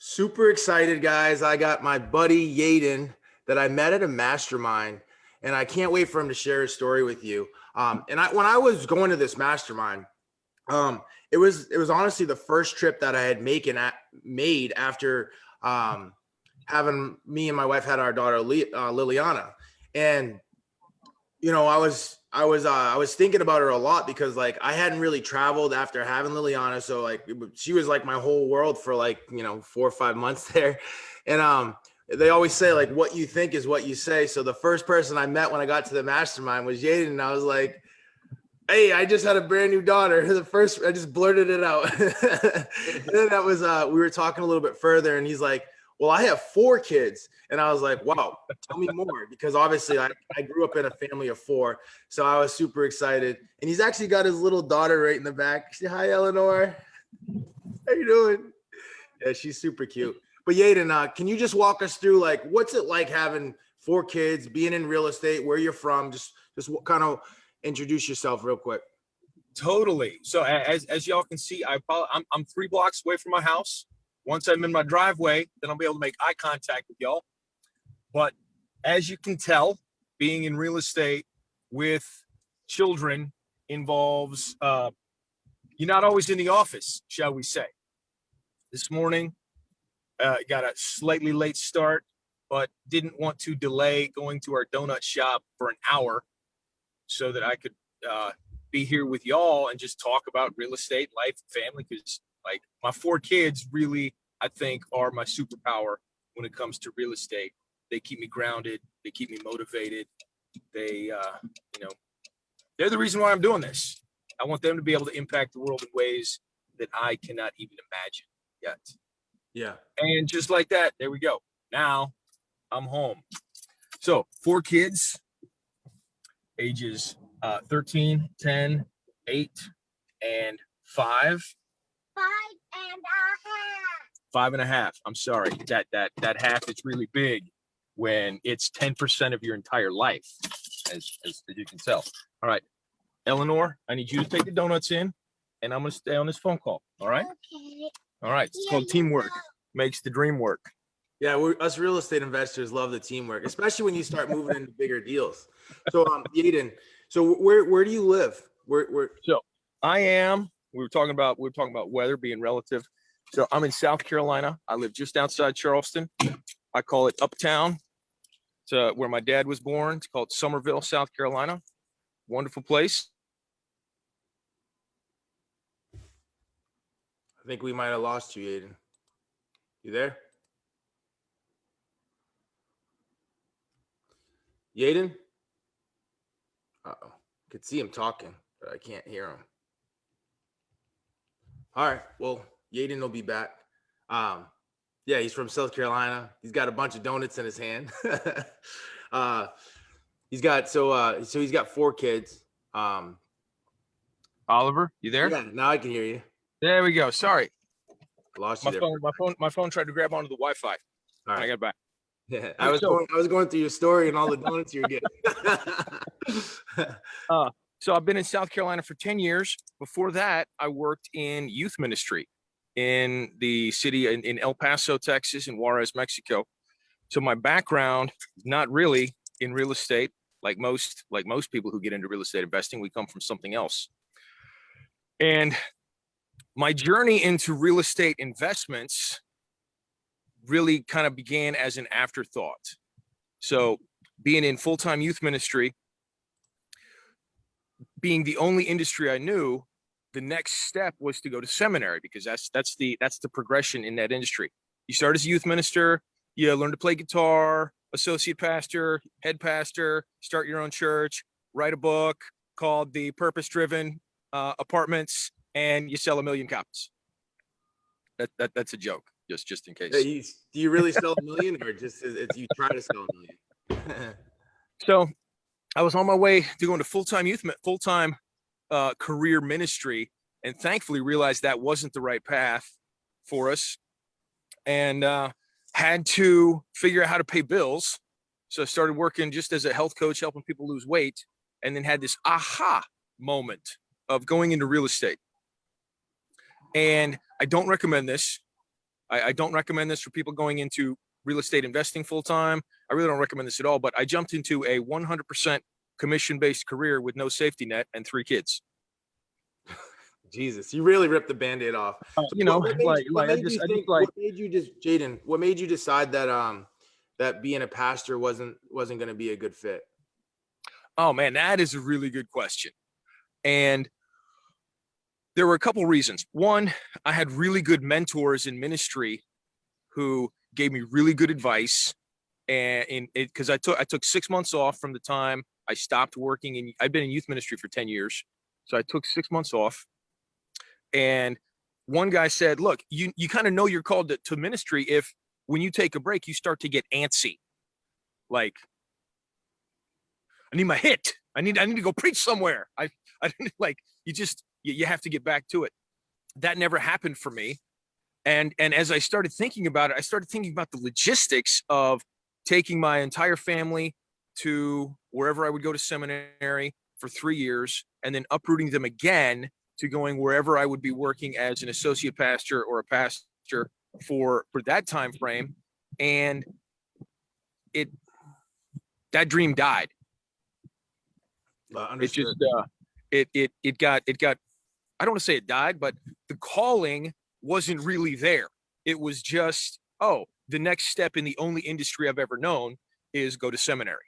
Super excited, guys. I got my buddy Yaedon that I met at a mastermind, and I can't wait for him to share his story with you. When I was going to this mastermind, it was honestly the first trip that I had made after having me and my wife had our daughter Liliana, and I was thinking about her a lot because like I hadn't really traveled after having Liliana, so like she was like my whole world for like 4 or 5 months there, and they always say like what you think is what you say. So the first person I met when I got to the mastermind was Yaedon, and I was like, "Hey, I just had a brand new daughter." I just blurted it out, and then that was we were talking a little bit further, and he's like, "Well, I have 4 kids." And I was like, wow, tell me more. Because obviously I grew up in a family of 4. So I was super excited. And he's actually got his little daughter right in the back. Hi, Eleanor. How you doing? Yeah, she's super cute. But Yaedon, can you just walk us through like what's it like having 4 kids, being in real estate, where you're from? Just kind of introduce yourself real quick. Totally. So as y'all can see, I'm 3 blocks away from my house. Once I'm in my driveway, then I'll be able to make eye contact with y'all. But as you can tell, being in real estate with children involves you're not always in the office, shall we say. This morning, got a slightly late start, but didn't want to delay going to our donut shop for an hour so that I could be here with y'all and just talk about real estate, life, family, because like my 4 kids really, I think, are my superpower when it comes to real estate. They keep me grounded. They keep me motivated. They're the reason why I'm doing this. I want them to be able to impact the world in ways that I cannot even imagine yet. Yeah. And just like that, there we go. Now I'm home. So 4 kids, ages 13, 10, 8, and 5. 5.5. I'm sorry. That half is really big when it's 10% of your entire life, as you can tell. All right, Eleanor, I need you to take the donuts in, and I'm going to stay on this phone call. All right? Okay. All right. It's called teamwork. Makes the dream work. Yeah, us real estate investors love the teamwork, especially when you start moving into bigger deals. So, Yaedon, so where do you live? Where? So I am. We were talking about weather being relative. So I'm in South Carolina. I live just outside Charleston. I call it Uptown. It's where my dad was born. It's called Summerville, South Carolina. Wonderful place. I think we might have lost you, Yaedon. You there? Yaedon? Uh-oh. I could see him talking, but I can't hear him. All right. Well, Yaedon will be back. Yeah, he's from South Carolina. He's got a bunch of donuts in his hand. He's got 4 kids. Oliver, you there? Yeah, now I can hear you. There we go. Sorry. Lost you there. My phone tried to grab onto the Wi-Fi. All right. I got it back. Yeah, I was going through your story and all the donuts you were getting. So I've been in South Carolina for 10 years. Before that, I worked in youth ministry in the city in El Paso, Texas, and Juarez, Mexico. So my background, not really in real estate, like most people who get into real estate investing, we come from something else. And my journey into real estate investments really kind of began as an afterthought. So being in full-time youth ministry, being the only industry I knew, the next step was to go to seminary, because that's the progression in that industry. You start as a youth minister, you learn to play guitar, associate pastor, head pastor, start your own church, write a book called The Purpose-Driven Apartments, and you sell 1 million copies. That's a joke, just in case. Do you really sell 1 million, or just you try to sell 1 million? So I was on my way to going to full-time career ministry, and thankfully realized that wasn't the right path for us, and had to figure out how to pay bills. So I started working just as a health coach, helping people lose weight, and then had this aha moment of going into real estate. And I don't recommend this. I don't recommend this for people going into real estate investing full time. I really don't recommend this at all, but I jumped into a 100% commission-based career with no safety net and 3 kids. Jesus, you really ripped the Band-Aid off. So You know, what made you decide that that being a pastor wasn't going to be a good fit? Oh man, that is a really good question. And there were a couple reasons. One, I had really good mentors in ministry who gave me really good advice. And because I took 6 months off from the time I stopped working, and I've been in youth ministry for 10 years. So I took 6 months off. And one guy said, look, you kind of know you're called to ministry if when you take a break, you start to get antsy. Like, I need my hit. I need to go preach somewhere. I like, you have to get back to it. That never happened for me. And as I started thinking about it, I started thinking about the logistics of taking my entire family to wherever I would go to seminary for 3 years, and then uprooting them again to going wherever I would be working as an associate pastor or a pastor for that time frame. And that dream died. It just it got I don't want to say it died, but the calling wasn't really there. It was just, the next step in the only industry I've ever known is go to seminary.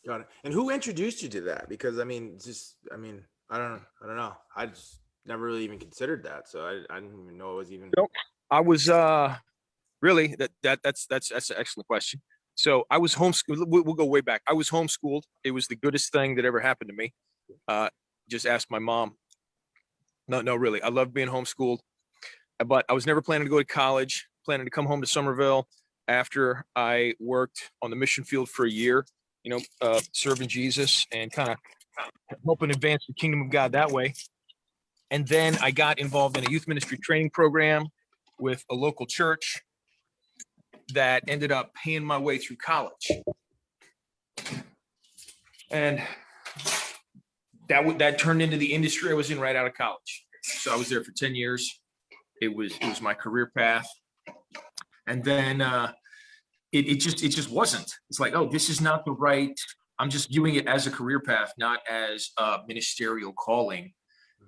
Got it. And who introduced you to that? Because I don't know. I just never really even considered that. So I didn't even know it was even. Nope. I was really that's an excellent question. So I was homeschooled. We'll go way back. I was homeschooled. It was the goodest thing that ever happened to me. Just ask my mom. No, really. I loved being homeschooled, but I was never planning to go to college, planning to come home to Somerville after I worked on the mission field for a year, serving Jesus and kind of helping advance the kingdom of God that way. And then I got involved in a youth ministry training program with a local church that ended up paying my way through college. And that turned into the industry I was in right out of college. So I was there for 10 years. It was my career path. And then it just wasn't. It's like, this is not the right, I'm just viewing it as a career path, not as a ministerial calling.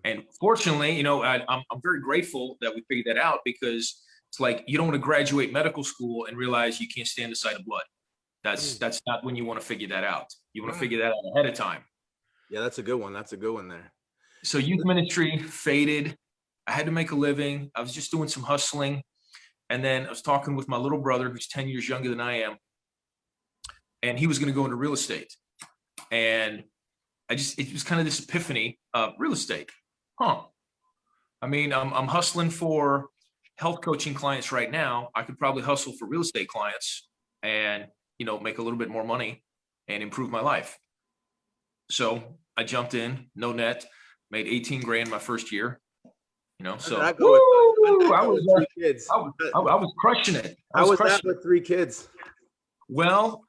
And fortunately, I'm very grateful that we figured that out, because it's like, you don't want to graduate medical school and realize you can't stand the sight of blood. That's not when you want to figure that out. You want to figure that out ahead of time. Yeah, that's a good one. That's a good one there. So youth ministry faded. I had to make a living. I was just doing some hustling. And then I was talking with my little brother, who's 10 years younger than I am. And he was going to go into real estate. And it was kind of this epiphany of real estate. I mean, I'm hustling for health coaching clients right now. I could probably hustle for real estate clients and, make a little bit more money and improve my life. So I jumped in, no net, made 18 grand my first year. So I was 3 kids. I was crushing it. I was that with 3 kids. Well,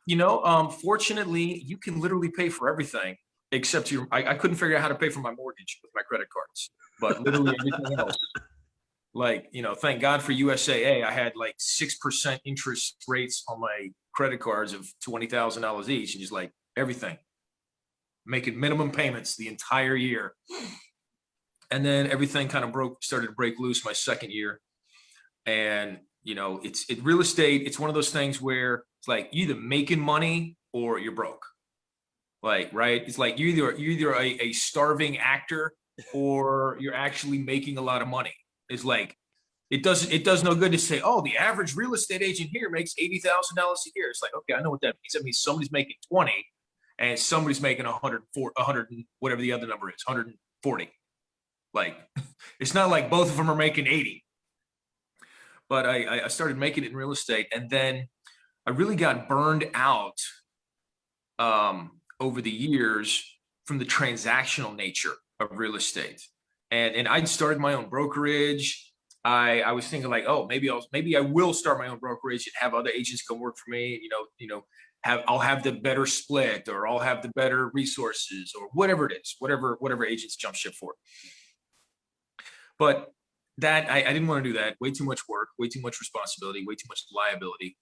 fortunately, you can literally pay for everything except I couldn't figure out how to pay for my mortgage with my credit cards, but literally everything else. Like, thank God for USAA. I had like 6% interest rates on my credit cards of $20,000 each, and just like everything, making minimum payments the entire year. And then everything kind of started to break loose my second year. And, it's real estate. It's one of those things where it's like you're either making money or you're broke. Like, right. It's like you're either a starving actor or you're actually making a lot of money. It's like, it does no good to say, the average real estate agent here makes $80,000 a year. It's like, okay, I know what that means. That means somebody's making 20 and somebody's making 100, whatever the other number is, 140. Like, it's not like both of them are making 80. But I started making it in real estate, and then I really got burned out over the years from the transactional nature of real estate. And I'd started my own brokerage. I was thinking like, maybe I will start my own brokerage and have other agents come work for me. I'll have the better split, or I'll have the better resources, or whatever it is, whatever agents jump ship for. But that I didn't want to do that. Way too much work, way too much responsibility, way too much liability.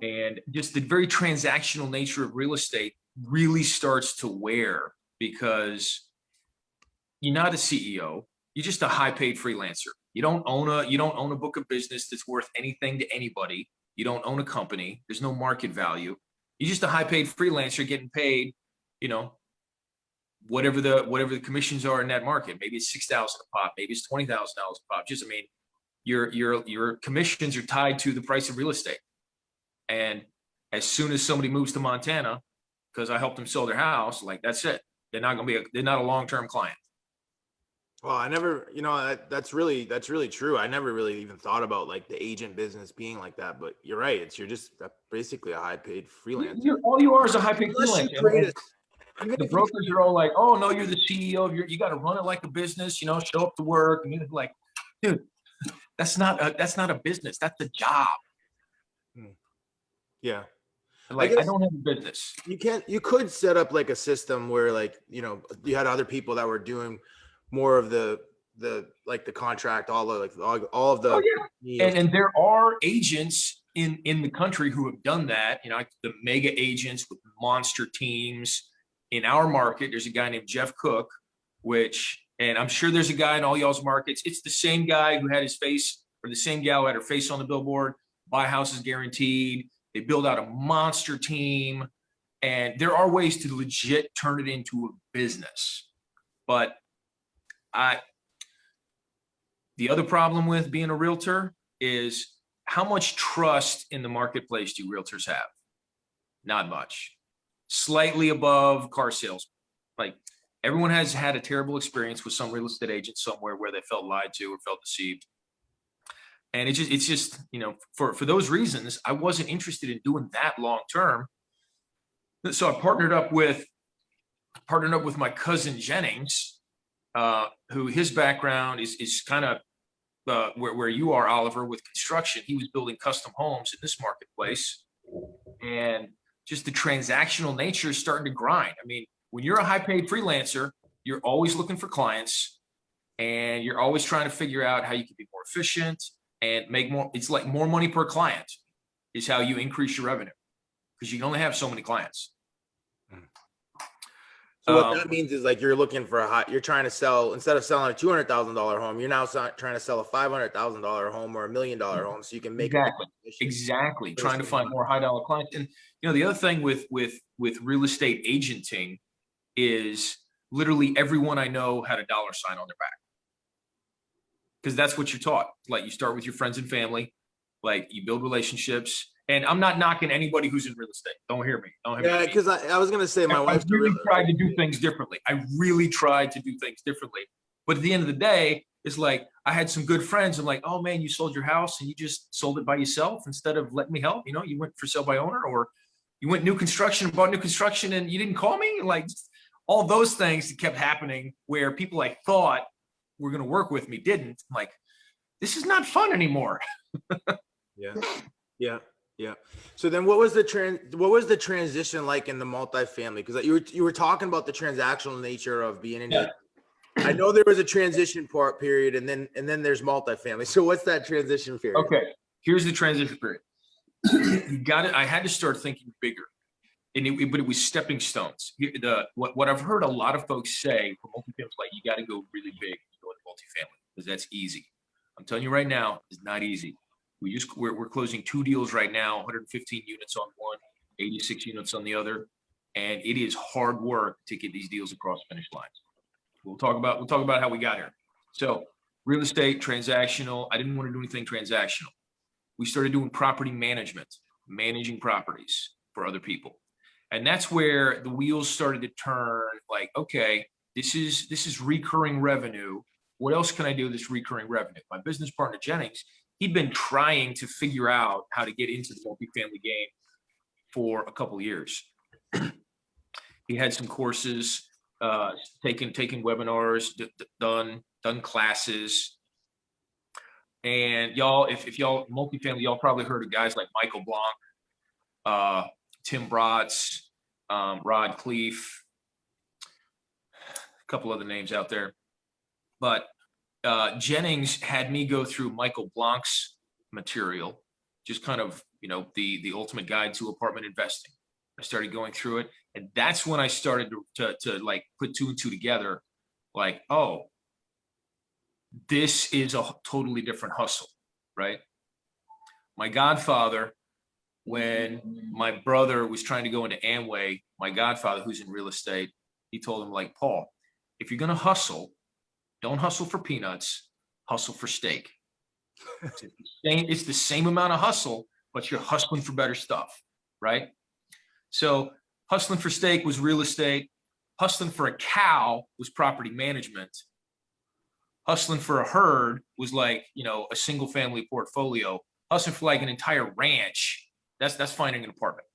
And just the very transactional nature of real estate really starts to wear, because you're not a CEO. You're just a high paid freelancer. You don't own a book of business that's worth anything to anybody. You don't own a company. There's no market value. You're just a high paid freelancer getting paid, you know, whatever the commissions are in that market. Maybe it's $6,000 a pop, maybe it's $20,000 a pop. Just, I mean, your commissions are tied to the price of real estate. And as soon as somebody moves to Montana, because I helped them sell their house, like, that's it. They're not a long-term client. Well, I never, that's really true. I never really even thought about like the agent business being like that, but you're right. You're just basically a high paid freelancer. All you are is a high paid Unless you freelancer. create The brokers are all like, "Oh no, you're the CEO of you got to run it like a business, show up to work." And you're like, dude, that's not a business. That's a job. Yeah. Like, I don't have a business. You could set up like a system where, like, you had other people that were doing more of the contract, all of the. Oh, yeah. And there are agents in the country who have done that, like the mega agents with monster teams. In our market, there's a guy named Jeff Cook, and I'm sure there's a guy in all y'all's markets. It's the same guy who had his face, or the same gal who had her face on the billboard. Buy houses guaranteed. They build out a monster team, and there are ways to legit turn it into a business. But the other problem with being a realtor is, how much trust in the marketplace do realtors have? Not much. Slightly above car sales. Like, everyone has had a terrible experience with some real estate agent somewhere where they felt lied to or felt deceived. And it's just, for those reasons, I wasn't interested in doing that long term. So I partnered up with my cousin Jennings, who his background is kind of where you are, Oliver, with construction. He was building custom homes in this marketplace, and just the transactional nature is starting to grind. I mean, when you're a high paid freelancer, you're always looking for clients, and you're always trying to figure out how you can be more efficient and make more. It's like more money per client is how you increase your revenue, because you can only have so many clients. So what that means is, like, you're looking for you're trying to sell, instead of selling a $200,000 home, you're now trying to sell a $500,000 home or $1 million home, so you can make exactly trying to find more high dollar clients. And the other thing with real estate agenting is, literally everyone I know had a dollar sign on their back, because that's what you're taught. Like, you start with your friends and family, like, you build relationships. And I'm not knocking anybody who's in real estate. Don't hear me. Yeah, because I was going to say, my wife really tried to do things differently. I really tried to do things differently. But at the end of the day, it's like, I had some good friends. I'm like, "Oh man, you sold your house and you just sold it by yourself instead of letting me help. You went for sale by owner, or you went new construction, bought new construction, and you didn't call me." Like, all those things that kept happening where people I thought were going to work with me didn't. I'm like, this is not fun anymore. Yeah. So then what was the transition like in the multifamily? Because you were talking about the transactional nature of being in it. I know there was a transition period, and then there's multifamily. So what's that transition period? Okay, here's the transition period. I had to start thinking bigger, but it was stepping stones. What I've heard a lot of folks say for multifamily is, like, you got to go really big to go into multifamily, because that's easy. I'm telling you right now, it's not easy. We're closing 2 deals right now, 115 units on one, 86 units on the other, and it is hard work to get these deals across finish lines. We'll talk about how we got here. So, real estate, transactional. I didn't want to do anything transactional. We started doing property management, managing properties for other people, and that's where the wheels started to turn. Like, okay, this is recurring revenue. What else can I do with this recurring revenue? My business partner Jennings, he'd been trying to figure out how to get into the multifamily game for a couple of years. He had some courses, taken webinars, done classes. And y'all, if y'all multifamily, y'all probably heard of guys like Michael Blanc, Tim Bratz, Rod Cleef, a couple other names out there. But Jennings had me go through Michael Blanc's material, just kind of, the ultimate guide to apartment investing. I started going through it, and that's when I started to like put two and two together, like, oh, this is a totally different hustle, right? My godfather, when my brother was trying to go into Amway, my godfather, who's in real estate, he told him, like, Paul, if you're going to hustle, don't hustle for peanuts, hustle for steak. It's the same amount of hustle, but you're hustling for better stuff, right? So hustling for steak was real estate. Hustling for a cow was property management. Hustling for a herd was like, a single family portfolio. Hustling for like an entire ranch, that's finding an apartment.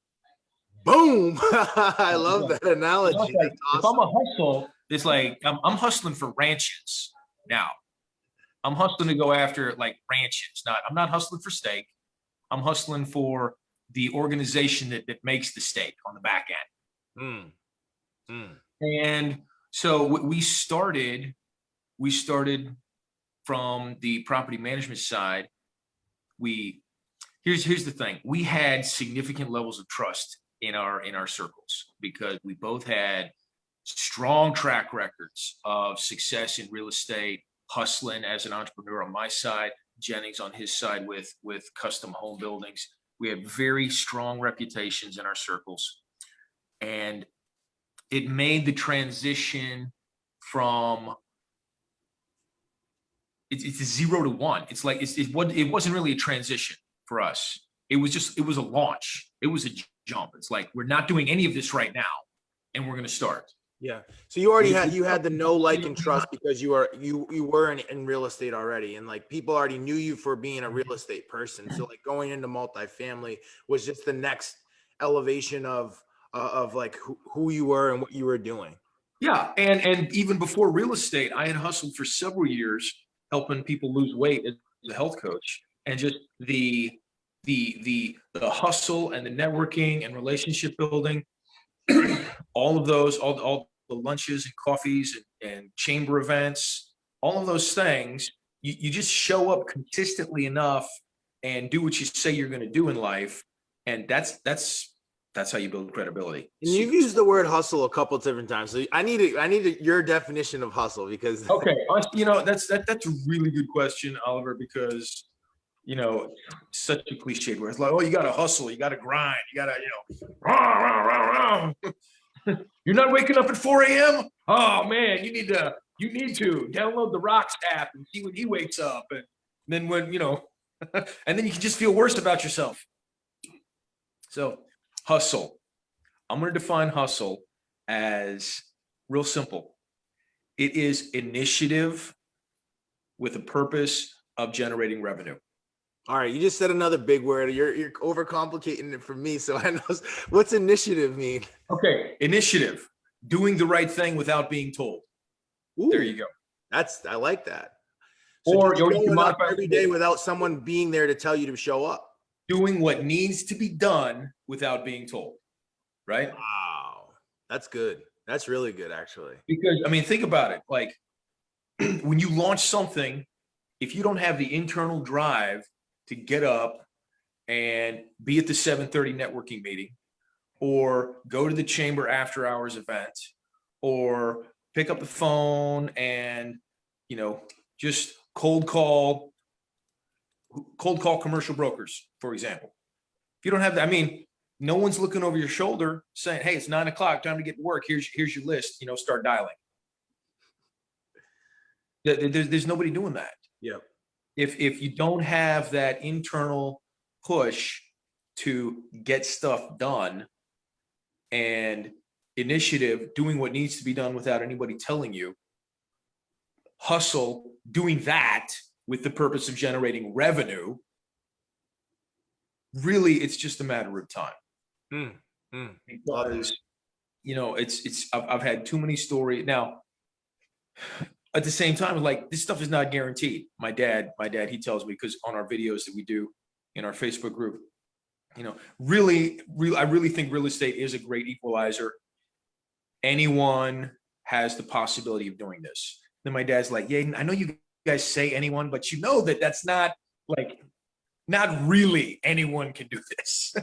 Boom. I love that analogy. Like, that's awesome. If I'm a hustle, it's like I'm hustling for ranches now. I'm hustling to go after like ranches. I'm not hustling for steak. I'm hustling for the organization that makes the steak on the back end. And so we started from the property management side. Here's the thing. We had significant levels of trust in our circles because we both had strong track records of success in real estate, hustling as an entrepreneur on my side, Jennings on his side with custom home buildings. We had very strong reputations in our circles, and it made the transition from it's a 0 to 1. It's like it wasn't really a transition for us. It was a launch. It was a jump. It's like, we're not doing any of this right now, and we're going to start. Yeah. So you already had the know, like, and trust because you were in real estate already, and like people already knew you for being a real estate person. So like going into multifamily was just the next elevation of like who you were and what you were doing. Yeah, and even before real estate, I had hustled for several years helping people lose weight as a health coach, and just the hustle and the networking and relationship building, all of those, all the lunches and coffees and chamber events, all of those things, you just show up consistently enough and do what you say you're going to do in life, and that's how you build credibility. And you've used the word hustle a couple of different times, so I need your definition of hustle because that's a really good question, Oliver, because such a cliched word. It's like, oh, you got to hustle, you got to grind, you got to, rah, rah, rah, rah. You're not waking up at 4 a.m. Oh man, you need to download the Rocks app and see when he wakes up, and then when and then you can just feel worse about yourself. So hustle. I'm going to define hustle as real simple. It is initiative with a purpose of generating revenue. All right, you just said another big word. You're overcomplicating it for me, so I know what's initiative mean. Okay, initiative, doing the right thing without being told. Ooh, there you go. I like that. So or you showing up every day without someone being there to tell you to show up. Doing what needs to be done without being told, right? Wow, that's good. That's really good, actually. Because think about it. Like when you launch something, if you don't have the internal drive to get up and be at the 7:30 networking meeting, or go to the chamber after hours event, or pick up the phone and just cold call commercial brokers, for example. If you don't have that, no one's looking over your shoulder saying, hey, it's 9 o'clock, time to get to work. Here's your list, start dialing. There's nobody doing that. Yeah. If you don't have that internal push to get stuff done and initiative, doing what needs to be done without anybody telling you, hustle, doing that with the purpose of generating revenue, really, it's just a matter of time. Because, I've had too many stories. Now, at the same time, like, this stuff is not guaranteed. My dad, he tells me, because on our videos that we do in our Facebook group, really, I really think real estate is a great equalizer. Anyone has the possibility of doing this. Then my dad's like, Yaedon, I know you guys say anyone, but you know that that's not like, not really anyone can do this.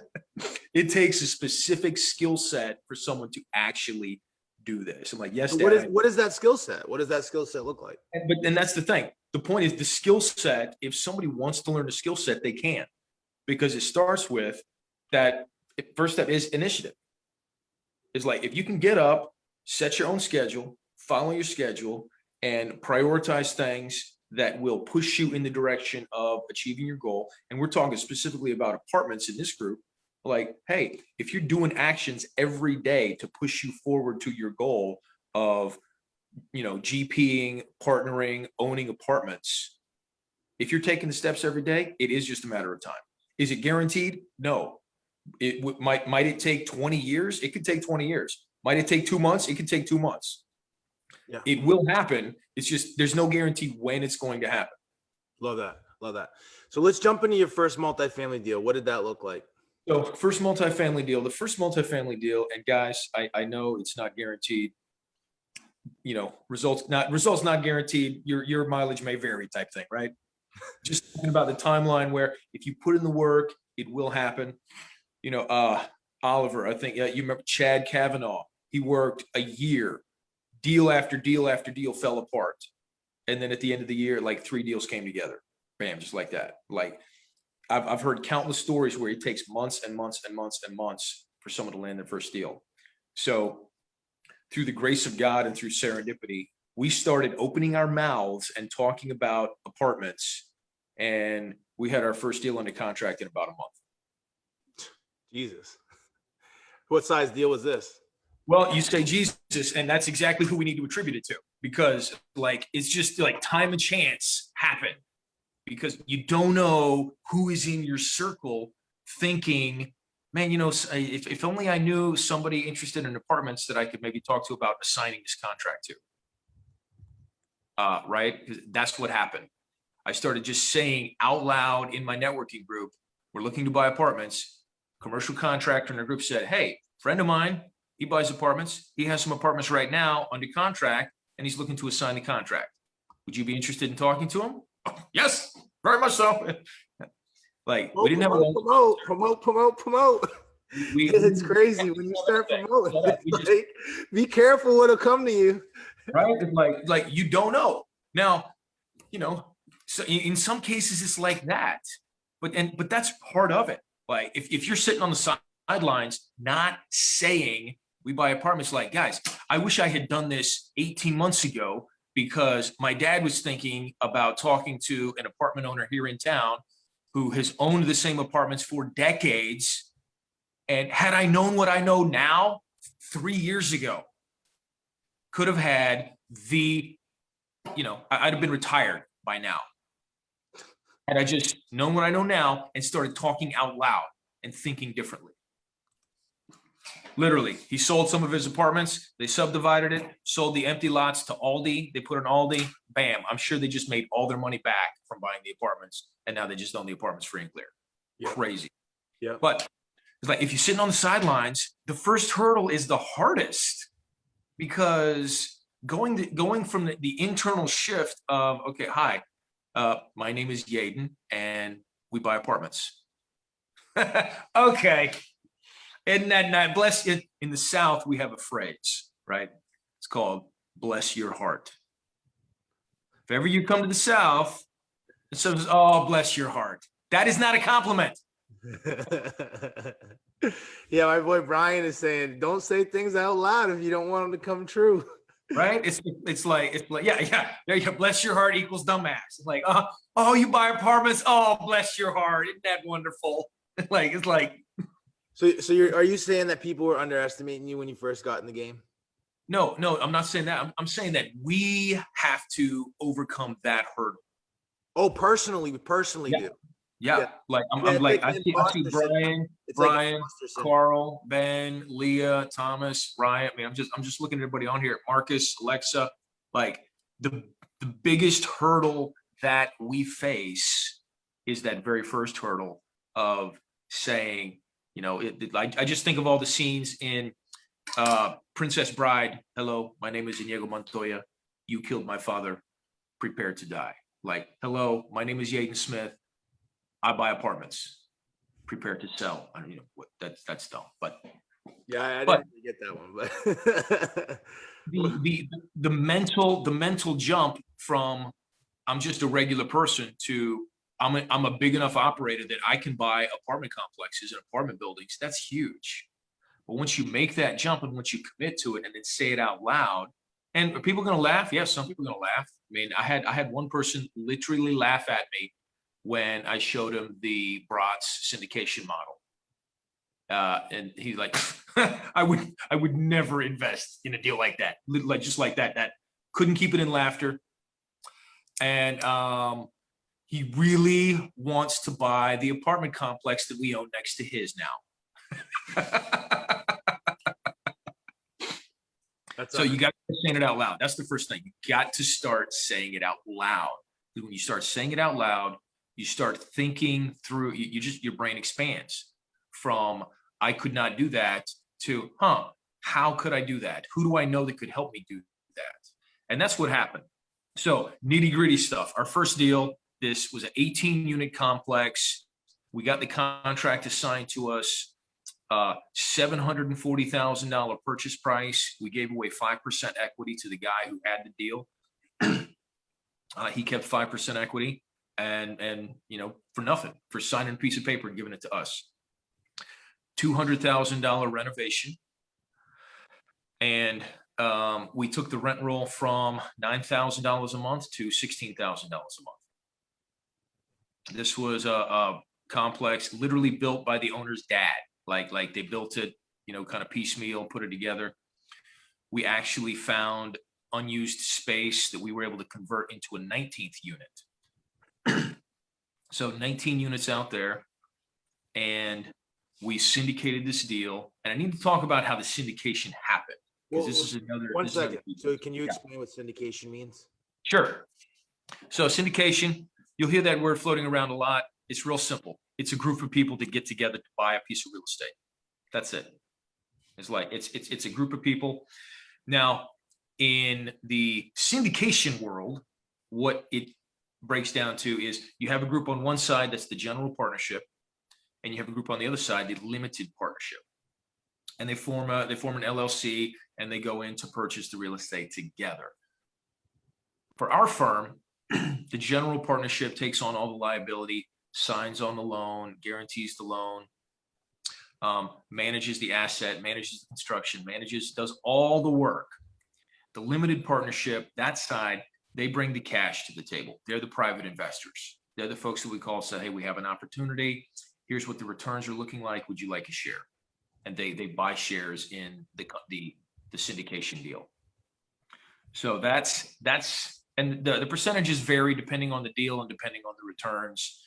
It takes a specific skill set for someone to actually do this. I'm like, yes, So Dad. what is that skill set? What does that skill set look like? And that's the thing. The point is the skill set, if somebody wants to learn a skill set, they can, because it starts with that first step is initiative. It's like, if you can get up, set your own schedule, follow your schedule, and prioritize things that will push you in the direction of achieving your goal. And we're talking specifically about apartments in this group. Like, hey, if you're doing actions every day to push you forward to your goal of, you know, GPing, partnering, owning apartments, if you're taking the steps every day, it is just a matter of time. Is it guaranteed? No. Might it take 20 years? It could take 20 years. Might it take 2 months? It could take 2 months. Yeah. It will happen. It's just, there's no guarantee when it's going to happen. Love that. Love that. So let's jump into your first multifamily deal. What did that look like? So first multifamily deal, the first multifamily deal, and guys, I know it's not guaranteed, you know, results not guaranteed. Your mileage may vary type thing, right? Just thinking about the timeline where if you put in the work, it will happen. You know, Oliver, I think, you remember Chad Kavanaugh, he worked a year, deal after deal after deal fell apart. And then at the end of the year, like 3 deals came together, bam, just like that. Like, I've heard countless stories where it takes months and months and months and months for someone to land their first deal. So through the grace of God and through serendipity, we started opening our mouths and talking about apartments, and we had our first deal under contract in about a month. Jesus. What size deal was this? Well, you say Jesus, and that's exactly who we need to attribute it to, because like, it's just like time and chance happen, because you don't know who is in your circle thinking, man, you know, if only I knew somebody interested in apartments that I could maybe talk to about assigning this contract to. Right? Because that's what happened. I started just saying out loud in my networking group, we're looking to buy apartments. Commercial contractor in our group said, hey, friend of mine, he buys apartments. He has some apartments right now under contract, and he's looking to assign the contract. Would you be interested in talking to him? Oh, yes, very much so. Like, we didn't have a promote. It's crazy when you start promoting. Like, be careful what'll come to you. Right? Like you don't know. Now, you know, so in some cases it's like that, but that's part of it. Like, if you're sitting on the sidelines, not saying we buy apartments, like, guys, I wish I had done this 18 months ago, because my dad was thinking about talking to an apartment owner here in town who has owned the same apartments for decades. And had I known what I know now 3 years ago, could have had the, you know, I'd have been retired by now. Had I just known what I know now and started talking out loud and thinking differently. Literally, he sold some of his apartments. They subdivided it, sold the empty lots to Aldi. They put an Aldi, bam. I'm sure they just made all their money back from buying the apartments. And now they just own the apartments free and clear. Yeah. Crazy. Yeah. But it's like, if you're sitting on the sidelines, the first hurdle is the hardest, because going from the internal shift of, okay, hi, my name is Yaedon and we buy apartments. Okay. And then bless it. In the South, we have a phrase, right? It's called bless your heart. If ever you come to the South, it says, oh, bless your heart. That is not a compliment. Yeah, my boy Brian is saying, don't say things out loud if you don't want them to come true. Right? It's like yeah. Bless your heart equals dumbass. It's like, oh, you buy apartments. Oh, bless your heart. Isn't that wonderful? It's like. So are you saying that people were underestimating you when you first got in the game? No, I'm not saying that. I'm saying that we have to overcome that hurdle. Oh, personally, we do. Yeah. Like I'm like, I see Brian, Carl, Ben, Leah, Thomas, Ryan. I mean, I'm just looking at everybody on here. Marcus, Alexa. Like, the biggest hurdle that we face is that very first hurdle of saying, you know, I just think of all the scenes in Princess Bride. Hello, my name is Inigo Montoya. You killed my father. Prepare to die. Like, hello, my name is Yaedon Smith. I buy apartments. Prepare to sell. I don't, you know, what that's dumb, but Yeah, I but didn't really get that one, but the mental jump from I'm just a regular person to I'm a big enough operator that I can buy apartment complexes and apartment buildings. That's huge. But once you make that jump and once you commit to it and then say it out loud, and are people going to laugh? Yes, some people are going to laugh. I mean, I had one person literally laugh at me when I showed him the Bratz syndication model. And he's like, I would never invest in a deal like that. Like just like that. That couldn't keep it in laughter. And he really wants to buy the apartment complex that we own next to his now. So you got to saying it out loud. That's the first thing. You got to start saying it out loud. When you start saying it out loud, you start thinking through. You just your brain expands from I could not do that to how could I do that? Who do I know that could help me do that? And that's what happened. So nitty gritty stuff. Our first deal. This was an 18-unit complex. We got the contract assigned to us. $740,000 purchase price. We gave away 5% equity to the guy who had the deal. He kept 5% equity and you know, for nothing, for signing a piece of paper and giving it to us. $200,000 renovation. And we took the rent roll from $9,000 a month to $16,000 a month. This was a complex literally built by the owner's dad. Like they built it, you know, kind of piecemeal, put it together. We actually found unused space that we were able to convert into a 19th unit. So 19 units out there, and we syndicated this deal. And I need to talk about how the syndication happened. Well, This is another. one second. So can you explain what syndication means? Sure. So syndication, you'll hear that word floating around a lot. It's real simple. It's a group of people to get together to buy a piece of real estate. That's it. It's like it's a group of people. Now, in the syndication world, what it breaks down to is you have a group on one side that's the general partnership, and you have a group on the other side, the limited partnership. And they form an LLC, and they go in to purchase the real estate together. For our firm, the general partnership takes on all the liability, signs on the loan, guarantees the loan, manages the asset, manages the construction, does all the work. The limited partnership, that side, they bring the cash to the table. They're the private investors. They're the folks that we call, say, hey, we have an opportunity. Here's what the returns are looking like. Would you like a share? And they buy shares in the syndication deal. So that's and the percentages vary depending on the deal and depending on the returns.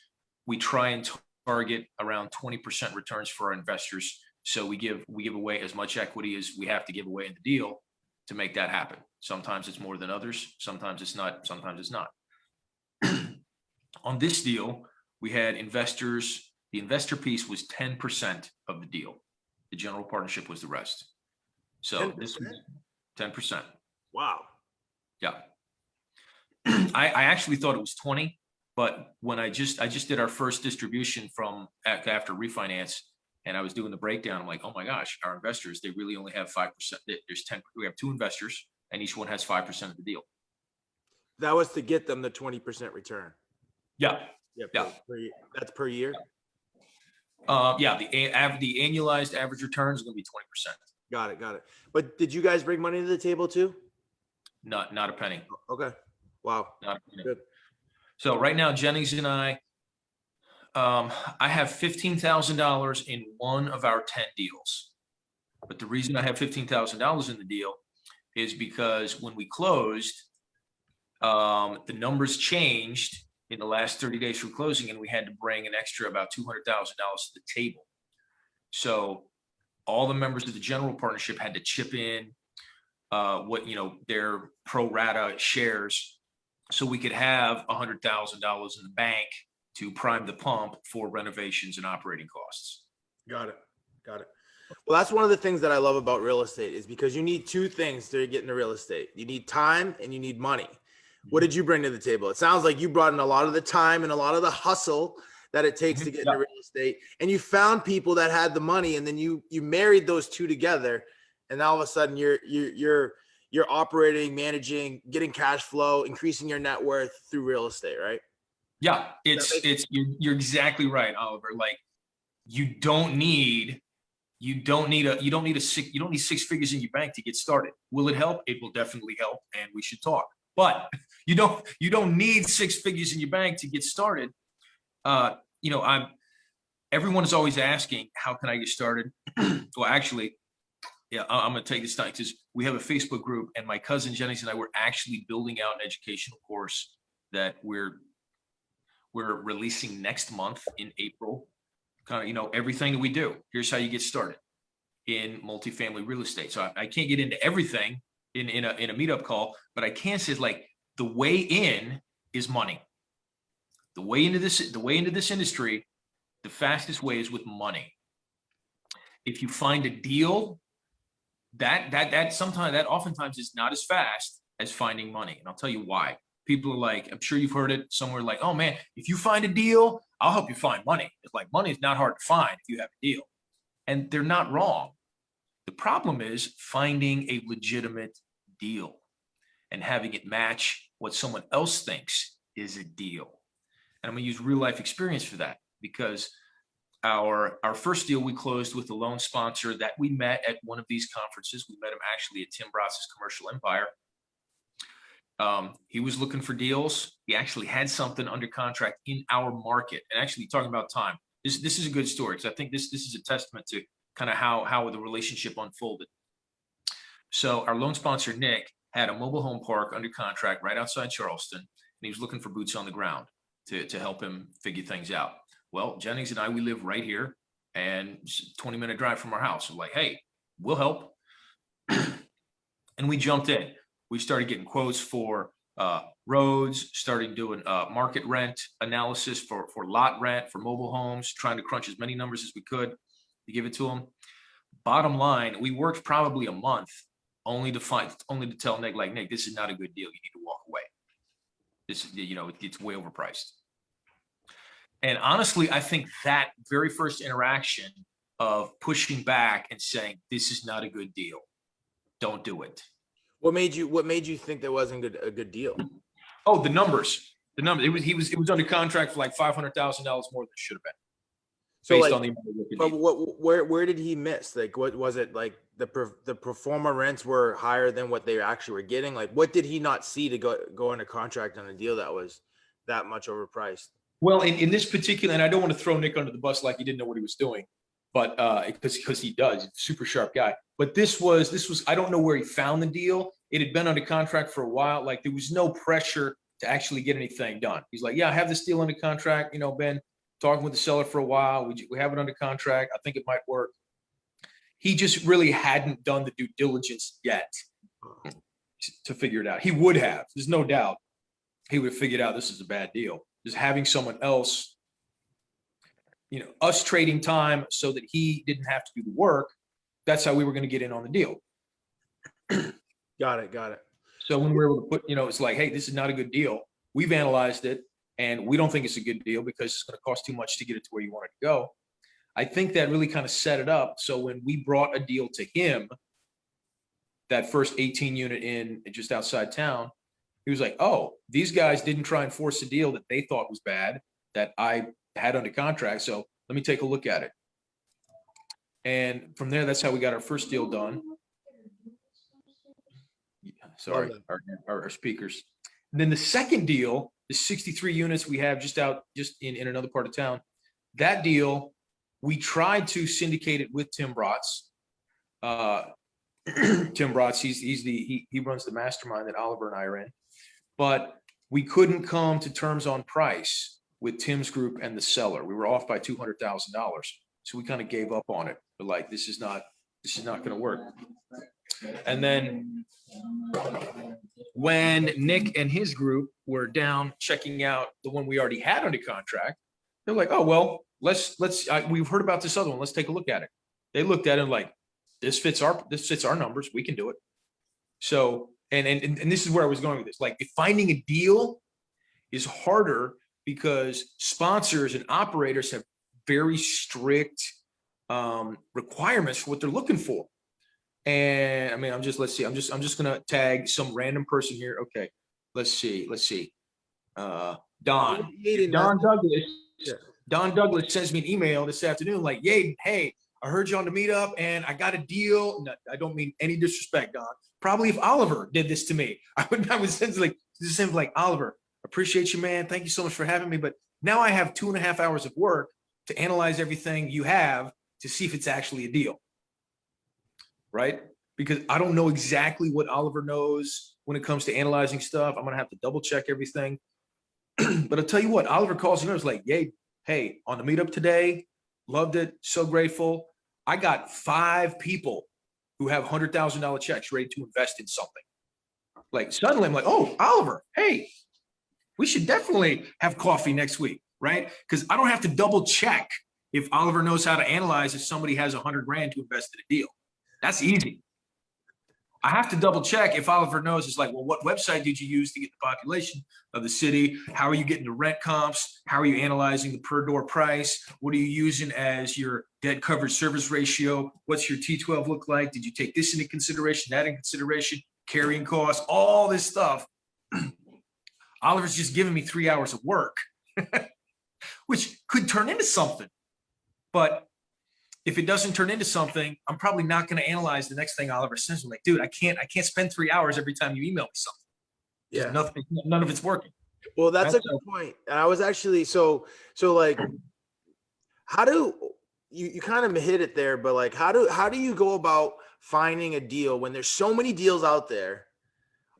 We try and target around 20% returns for our investors. So we give away as much equity as we have to give away in the deal to make that happen. Sometimes it's more than others. Sometimes it's not. Sometimes it's not. On this deal, we had investors. The investor piece was 10% of the deal. The general partnership was the rest. So 10%? This was 10%. Wow. Yeah. I actually thought it was 20. But when I just did our first distribution from after refinance, and I was doing the breakdown, I'm like, oh my gosh, our investors, they really only have 5%. There's 10. We have two investors, and each one has 5% of the deal. That was to get them the 20% return. Yeah. Yeah. That's per year. Yeah. The annualized average return is going to be 20%. Got it. But did you guys bring money to the table too? Not a penny. Okay. Wow. Not a penny. Good. So right now, Jennings and I have $15,000 in one of our 10 deals. But the reason I have $15,000 in the deal is because when we closed, the numbers changed in the last 30 days from closing, and we had to bring an extra about $200,000 to the table. So all the members of the general partnership had to chip in their pro rata shares, so we could have $100,000 in the bank to prime the pump for renovations and operating costs. Got it. Well, that's one of the things that I love about real estate is because you need two things to get into real estate. You need time and you need money. What did you bring to the table? It sounds like you brought in a lot of the time and a lot of the hustle that it takes to get into real estate, and you found people that had the money, and then you married those two together, and all of a sudden you're operating, managing, getting cash flow, increasing your net worth through real estate, right? Yeah, you're exactly right, Oliver. Like you don't need six figures in your bank to get started. Will it help? It will definitely help, and we should talk. But you don't need six figures in your bank to get started. Everyone is always asking, how can I get started? Well, actually, yeah, I'm going to take this time because we have a Facebook group, and my cousin Jennings and I were actually building out an educational course that we're releasing next month in April. Kind of, everything that we do. Here's how you get started in multifamily real estate. So I can't get into everything in a meetup call, but I can say is like the way in is money. The way into this industry, the fastest way is with money. If you find a deal, that oftentimes is not as fast as finding money. And I'll tell you why. People are like, I'm sure you've heard it somewhere like, oh man, if you find a deal, I'll help you find money. It's like money is not hard to find if you have a deal. And they're not wrong. The problem is finding a legitimate deal and having it match what someone else thinks is a deal. And I'm going to use real life experience for that, because our first deal we closed with a loan sponsor that we met at one of these conferences. We met him actually at Tim Brotz's Commercial Empire. He was looking for deals. He actually had something under contract in our market. And actually, talking about time, this is a good story, because I think this is a testament to kind of how the relationship unfolded. So our loan sponsor, Nick, had a mobile home park under contract right outside Charleston, and he was looking for boots on the ground to help him figure things out. Well, Jennings and I, we live right here, and 20-minute drive from our house. We're like, hey, we'll help. And we jumped in. We started getting quotes for roads, started doing market rent analysis for lot rent, for mobile homes, trying to crunch as many numbers as we could to give it to them. Bottom line, we worked probably a month only to tell Nick, like, Nick, this is not a good deal. You need to walk away. This, it's way overpriced. And honestly, I think that very first interaction of pushing back and saying, this is not a good deal, don't do it. What made you think that wasn't a good deal? Oh, the numbers. It was under contract for like $500,000 more than it should have been. So based like, on the but where did he miss? Like, what was it? Like the pro forma rents were higher than what they actually were getting. Like, what did he not see to go into contract on a deal that was that much overpriced? Well, in this particular, and I don't want to throw Nick under the bus like he didn't know what he was doing, but because he does, he's a super sharp guy. But this was I don't know where he found the deal. It had been under contract for a while. Like, there was no pressure to actually get anything done. He's like, yeah, I have this deal under contract. Ben, talking with the seller for a while. We have it under contract. I think it might work. He just really hadn't done the due diligence yet to figure it out. He would have. There's no doubt. He would have figured out this is a bad deal. Just having someone else, us trading time so that he didn't have to do the work. That's how we were going to get in on the deal. Got it. So when we were able to put, it's like, hey, this is not a good deal. We've analyzed it, and we don't think it's a good deal because it's going to cost too much to get it to where you want it to go. I think that really kind of set it up. So when we brought a deal to him, that first 18 unit in just outside town, he was like, oh, these guys didn't try and force a deal that they thought was bad that I had under contract. So let me take a look at it. And from there, that's how we got our first deal done. Sorry, our speakers. And then the second deal, the 63 units we have just in another part of town. That deal, we tried to syndicate it with Tim Brotz. Tim Brotz, he runs the mastermind that Oliver and I are in. But we couldn't come to terms on price with Tim's group and the seller. We were off by $200,000. So we kind of gave up on it. But like, this is not going to work. And then when Nick and his group were down checking out the one we already had under contract, they're like, oh, well, we've heard about this other one. Let's take a look at it. They looked at it like, this fits our numbers. We can do it. So, and this is where I was going with this. Like, if finding a deal is harder because sponsors and operators have very strict requirements for what they're looking for. And I mean, let's see, I'm just gonna tag some random person here. Okay, let's see. Don Douglas. Yeah. Don Douglas sends me an email this afternoon, like, Yaedon, hey, I heard you on the meetup and I got a deal. No, I don't mean any disrespect, Don. Probably if Oliver did this to me, I would send like, Oliver, appreciate you, man. Thank you so much for having me. But now I have 2.5 hours of work to analyze everything you have to see if it's actually a deal. Right? Because I don't know exactly what Oliver knows when it comes to analyzing stuff. I'm going to have to double check everything. But I'll tell you what, Oliver calls me and was like, Yaedon, hey, on the meetup today, loved it, so grateful. I got 5 people who have $100,000 checks ready to invest in something. Like, suddenly I'm like, oh, Oliver, hey, we should definitely have coffee next week, right? Because I don't have to double check if Oliver knows how to analyze if somebody has $100,000 to invest in a deal. That's easy. I have to double check if Oliver knows. It's like, well, what website did you use to get the population of the city? How are you getting the rent comps? How are you analyzing the per door price? What are you using as your debt coverage service ratio? What's your T12 look like? Did you take this into consideration, that into consideration, carrying costs, all this stuff? Oliver's just giving me 3 hours of work, which could turn into something. But if it doesn't turn into something, I'm probably not going to analyze the next thing Oliver sends me. Like, dude, I can't spend 3 hours every time you email me something. Yeah. None of it's working. Well, that's a good point. And I was actually, so like, how do you kind of hit it there, but like, how do you go about finding a deal when there's so many deals out there?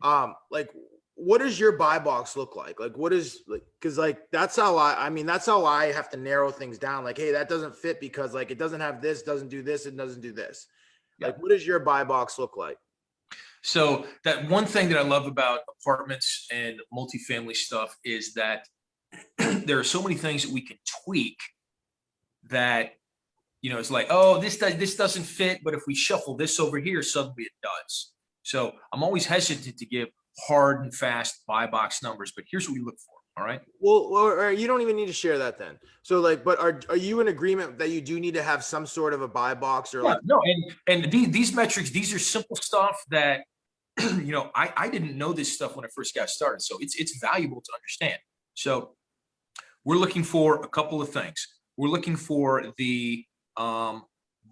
Like, what does your buy box look like? Like, what is, like, cause like, that's how I have to narrow things down. Like, hey, that doesn't fit because like, it doesn't have this, doesn't do this, it doesn't do this. Yeah. Like, what does your buy box look like? So that one thing that I love about apartments and multifamily stuff is that there are so many things that we can tweak that, you know, it's like, oh, this doesn't fit, but if we shuffle this over here, suddenly it does. So I'm always hesitant to give hard and fast buy box numbers, but here's what we look for. All right. Well, or you don't even need to share that then. So like, but are you in agreement that you do need to have some sort of a buy box or like? No, and these metrics, these are simple stuff that, you know, I didn't know this stuff when I first got started. So it's valuable to understand. So we're looking for a couple of things. We're looking for the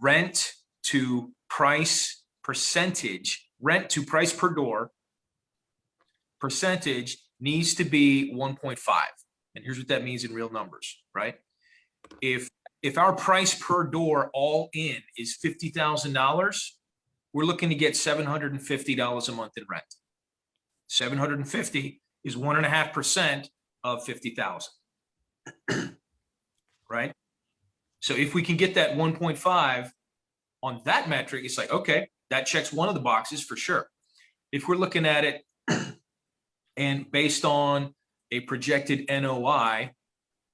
rent to price percentage, rent to price per door percentage needs to be 1.5. And here's what that means in real numbers, right? If our price per door all in is $50,000, we're looking to get $750 a month in rent. 750 is 1.5% of 50,000, right? So if we can get that 1.5 on that metric, it's like, okay, that checks one of the boxes for sure. If we're looking at it and based on a projected NOI,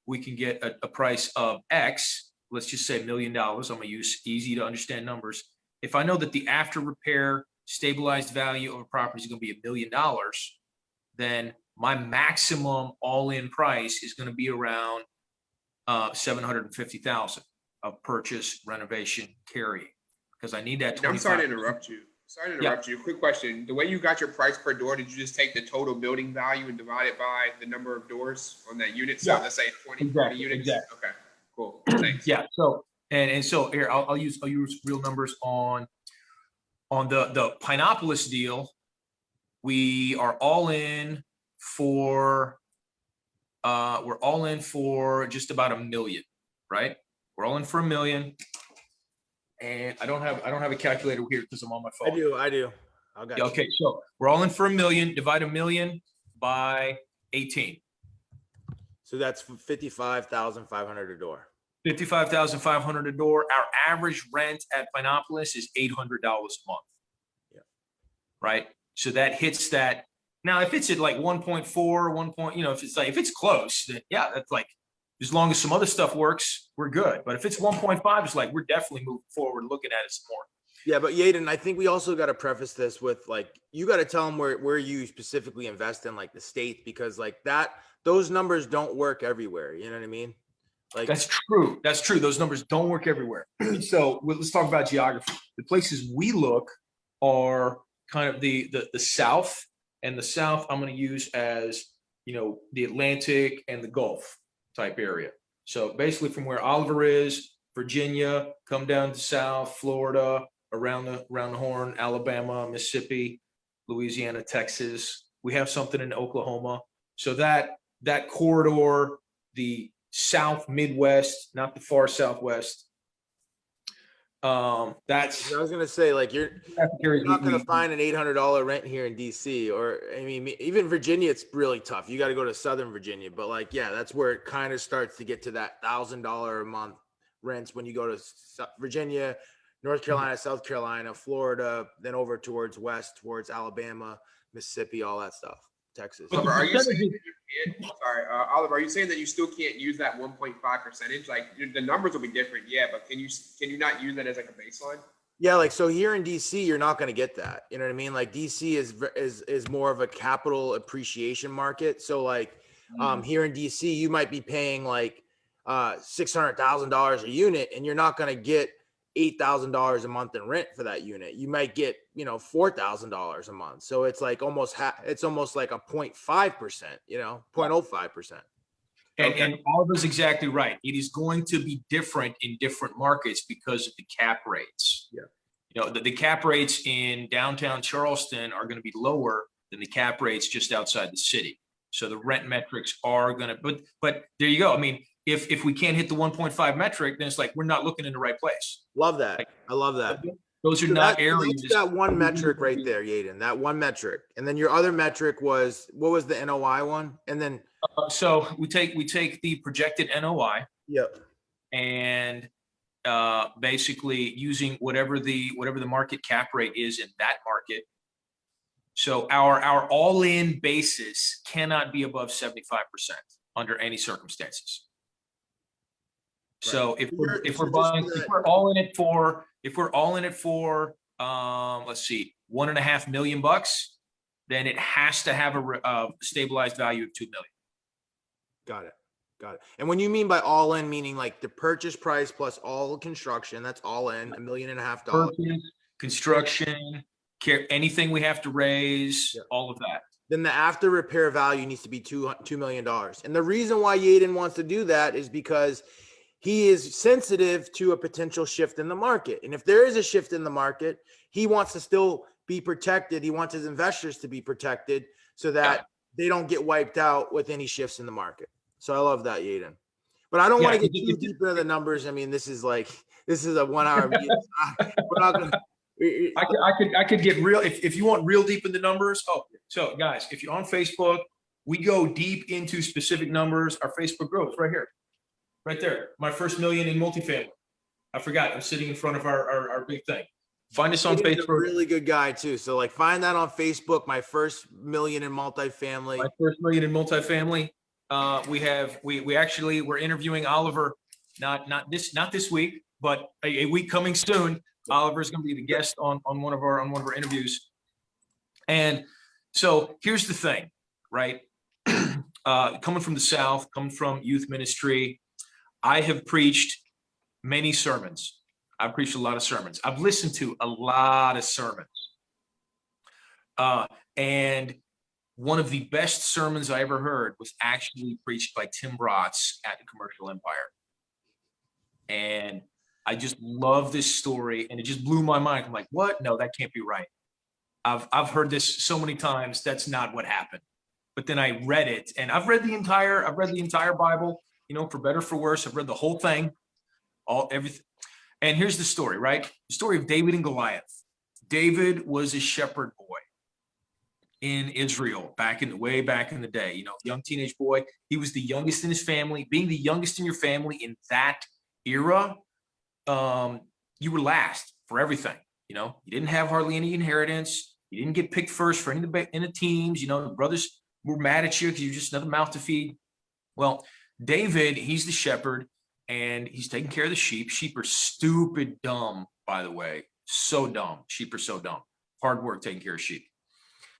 we can get a price of X, let's just say $1 million. I'm gonna use easy to understand numbers. If I know that the after repair stabilized value of a property is gonna be $1 million, then my maximum all-in price is gonna be around 750,000 of purchase, renovation, carry, because I need that. I'm sorry to interrupt you. Quick question. The way you got your price per door, did you just take the total building value and divide it by the number of doors on that unit? So let's say 20 units. Exactly. Okay, cool. Thanks. Yeah. So and so here I'll use real numbers on the Pinopolis deal. We are all in for we're all in for just about $1 million, right? We're all in for $1 million. And I don't have a calculator here because I'm on my phone. I do. Okay, so we're all in for $1 million. Divide $1 million by 18. So that's 55,500 a door. 55,500 a door. Our average rent at Pinopolis is $800 a month. Yeah. Right. So that hits that. Now, if it's at like 1.4, 1 point, you know, if it's close, then yeah, that's like, as long as some other stuff works, we're good. But if it's 1.5, it's like, we're definitely moving forward, looking at it some more. Yeah, but Yaedon, I think we also got to preface this with like, you got to tell them where you specifically invest in, like the states, because like those numbers don't work everywhere. You know what I mean? Like, That's true. That's true. Those numbers don't work everywhere. So let's talk about geography. The places we look are kind of the South, and the South I'm going to use as, the Atlantic and the Gulf type area. So basically from where Oliver is, Virginia, come down to South, Florida, around the Horn, Alabama, Mississippi, Louisiana, Texas. We have something in Oklahoma. So that corridor, the South Midwest, not the far Southwest. That's. I was gonna say, like, you're not gonna find an $800 rent here in DC, or I mean, even Virginia, it's really tough. You got to go to Southern Virginia, but like, yeah, that's where it kind of starts to get to that $1,000 a month rents when you go to Virginia, North Carolina, South Carolina, Florida, then over towards west, towards Alabama, Mississippi, all that stuff, Texas. Oliver, are you saying Oliver, are you saying that you still can't use that 1.5 percentage? Like the numbers will be different, yeah, but can you not use that as like a baseline? Yeah, like, so here in DC, you're not going to get that. You know what I mean? Like DC is more of a capital appreciation market. So like, here in DC, you might be paying like $600,000 a unit, and you're not going to get $8,000 a month in rent for that unit. You might get, $4,000 a month. So it's like it's almost like a 0.5%, 0.05%. And Oliver's exactly right. It is going to be different in different markets because of the cap rates. Yeah. The cap rates in downtown Charleston are going to be lower than the cap rates just outside the city. So the rent metrics are going to, but there you go. I mean, if we can't hit the 1.5 metric, then it's like we're not looking in the right place. Love that. I love that. Those are not areas. That's that one metric right there, Yaedon. That one metric, and then your other metric what was the NOI one? And then so we take the projected NOI. Yep. And basically using whatever the market cap rate is in that market. So our all-in basis cannot be above 75% under any circumstances. Right. So if we're all in it for let's see, $1.5 million, then it has to have a stabilized value of $2 million. Got it. And when you mean by all in, meaning like the purchase price plus all construction, that's all in $1.5 million. Construction, anything we have to raise, all of that. Then the after repair value needs to be $2 million. And the reason why Yaedon wants to do that is because he is sensitive to a potential shift in the market. And if there is a shift in the market, he wants to still be protected. He wants his investors to be protected so that they don't get wiped out with any shifts in the market. So I love that, Yaedon. But I don't want to get too deep into the numbers. I mean, this is a 1 hour meeting. We're not gonna. I could get real if you want real deep in the numbers. Oh, so guys, if you're on Facebook, we go deep into specific numbers. Our Facebook grows right here, right there. My first million in multifamily. I forgot. I'm sitting in front of our big thing. Find us on Facebook. A really good guy too. So like, find that on Facebook. My first million in multifamily. My first million in multifamily. We're interviewing Oliver, not this week, but a week coming soon. Oliver's going to be the guest on one of our interviews. And so here's the thing, right? Coming from the South, coming from youth ministry, I have preached many sermons. I've preached a lot of sermons. I've listened to a lot of sermons. And one of the best sermons I ever heard was actually preached by Tim Bratz at the Commercial Empire. And I just love this story, and it just blew my mind. I'm like, what? No, that can't be right. I've heard this so many times. That's not what happened. But then I read it, and I've read the entire Bible, for better, for worse. I've read the whole thing, everything. And here's the story, right? The story of David and Goliath. David was a shepherd boy in Israel way back in the day, young teenage boy. He was the youngest in his family. Being the youngest in your family in that era, you were last for everything. You didn't have hardly any inheritance. You didn't get picked first for any of the teams. The brothers were mad at you because you're just another mouth to feed. Well, David, he's the shepherd, and he's taking care of the sheep. Sheep are stupid dumb, by the way. So dumb. Sheep are so dumb. Hard work taking care of sheep.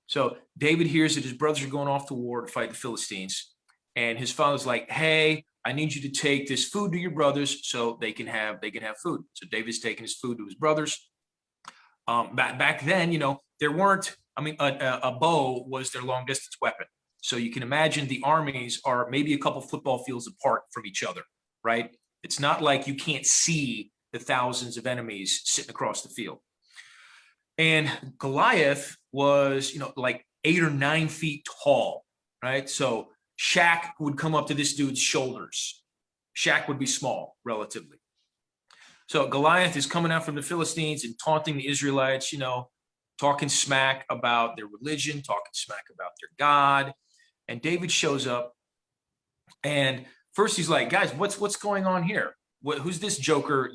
So David hears that his brothers are going off to war to fight the Philistines. And his father's like, hey, I need you to take this food to your brothers so they can have food. So David's taking his food to his brothers. Back then, there weren't, a bow was their long distance weapon. So you can imagine the armies are maybe a couple football fields apart from each other, right? It's not like you can't see the thousands of enemies sitting across the field. And Goliath was, like 8 or 9 feet tall, right? So Shaq would come up to this dude's shoulders. Shaq would be small, relatively. So Goliath is coming out from the Philistines and taunting the Israelites, talking smack about their religion, talking smack about their God. And David shows up, and first he's like, guys, what's going on here? Who's this joker,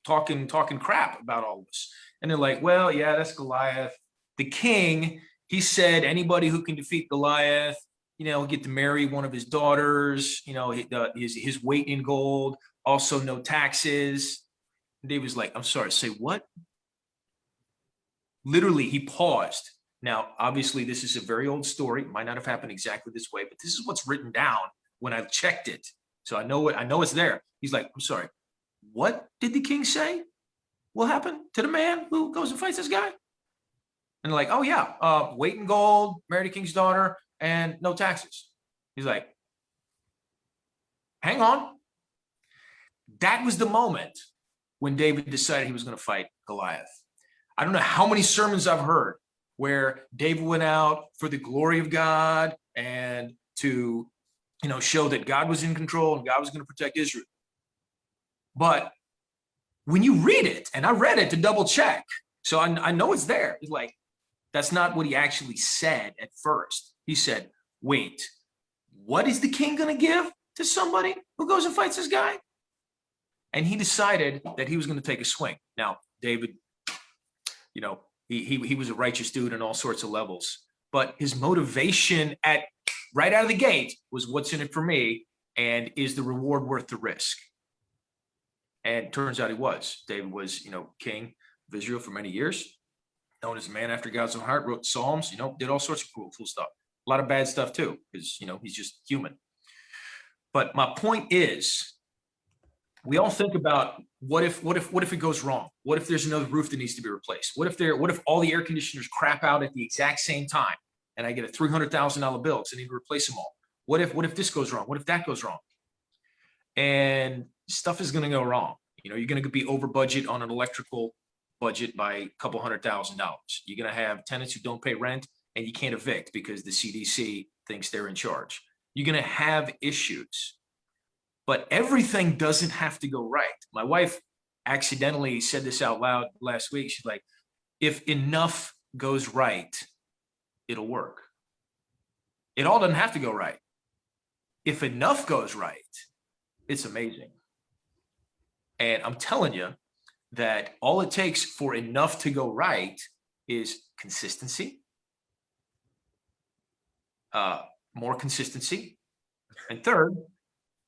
talking crap about all this? And they're like, well, yeah, that's Goliath. The king, he said anybody who can defeat Goliath, get to marry one of his daughters, his weight in gold, also no taxes. And David's like, I'm sorry, say what? Literally, he paused. Now, obviously, this is a very old story. It might not have happened exactly this way, but this is what's written down when I checked it. So I know it's there. He's like, I'm sorry, what did the king say? What happened to the man who goes and fights this guy? And they're like, oh yeah, weight in gold, married a king's daughter, and no taxes. He's like, hang on. That was the moment when David decided he was going to fight Goliath. I don't know how many sermons I've heard where David went out for the glory of God and to, show that God was in control and God was going to protect Israel. But when you read it, and I read it to double check, so I know it's there. It's like, that's not what he actually said at first. He said, wait, what is the king going to give to somebody who goes and fights this guy? And he decided that he was going to take a swing. Now, David, he was a righteous dude on all sorts of levels, but his motivation right out of the gate was, what's in it for me, and is the reward worth the risk? And turns out he was. David was, king of Israel for many years, known as a man after God's own heart, wrote Psalms, did all sorts of cool stuff. A lot of bad stuff too, because, he's just human. But my point is, we all think about what if it goes wrong? What if there's another roof that needs to be replaced? What if all the air conditioners crap out at the exact same time and I get a $300,000 bill because I need to replace them all? What if this goes wrong? What if that goes wrong? And stuff is going to go wrong. You're going to be over budget on an electrical budget by a couple $100,000. You're going to have tenants who don't pay rent and you can't evict because the CDC thinks they're in charge. You're going to have issues. But everything doesn't have to go right. My wife accidentally said this out loud last week. She's like, if enough goes right, it'll work. It all doesn't have to go right. If enough goes right, it's amazing. And I'm telling you that all it takes for enough to go right is consistency, more consistency, and third,